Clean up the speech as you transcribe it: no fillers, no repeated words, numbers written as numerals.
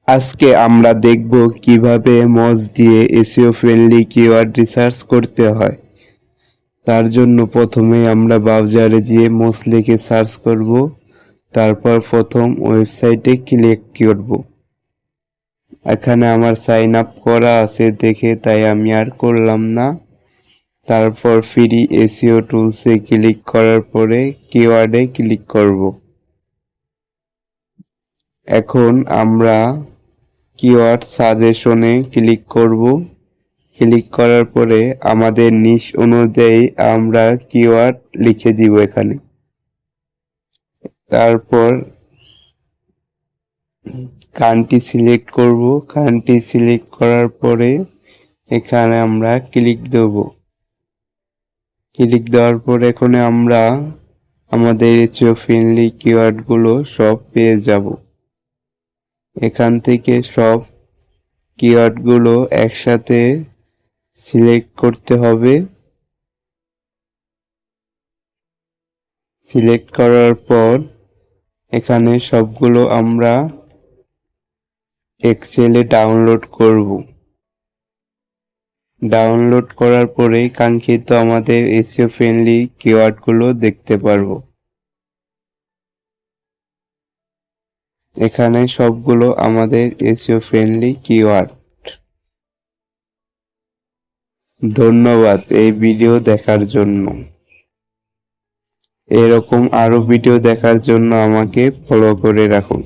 আজকে আমরা দেখব কিভাবে মজ দিয়ে এসইও ফ্রেন্ডলি কিওয়ার্ড রিসার্চ করতে হয়। তার জন্য প্রথমেই আমরা ব্রাউজারে গিয়ে মজ লিখে সার্চ করব, তারপর প্রথম ওয়েবসাইটে ক্লিক করব। এখানে আমার সাইন আপ করা আছে দেখে তাই আমি আর করলাম না। তারপর ফ্রি এসইও টুলসে ক্লিক করার পরে কিওয়ার্ডে ক্লিক করব। এখন আমরা কিওয়ার্ড সাজেশনে ক্লিক করব। ক্লিক করার পরে আমাদের নিশ অনুযায়ী আমরা কিওয়ার্ড লিখে দিব এখানে। তারপর কান্ট্রি সিলেক্ট করব। কান্ট্রি সিলেক্ট করার পরে এখানে আমরা ক্লিক দেব। ক্লিক দেওয়ার পর এখানে আমরা আমাদের এসইও ফ্রেন্ডলি কিওয়ার্ডগুলো সব পেয়ে যাব। এখান থেকে সব কিওয়ার্ডগুলো একসাথে সিলেক্ট করতে হবে। সিলেক্ট করার পর এখানে সবগুলো আমরা এক্সেলে ডাউনলোড করব। ডাউনলোড করার পরে কাঙ্ক্ষিত আমাদের এসইও ফ্রেন্ডলি কিওয়ার্ডগুলো দেখতে পারবো। এখানে সবগুলো আমাদের এসইও ফ্রেন্ডলি কিওয়ার্ড। ধন্যবাদ এই ভিডিও দেখার জন্য। এরকম আরো ভিডিও দেখার জন্য আমাকে ফলো করে রাখুন।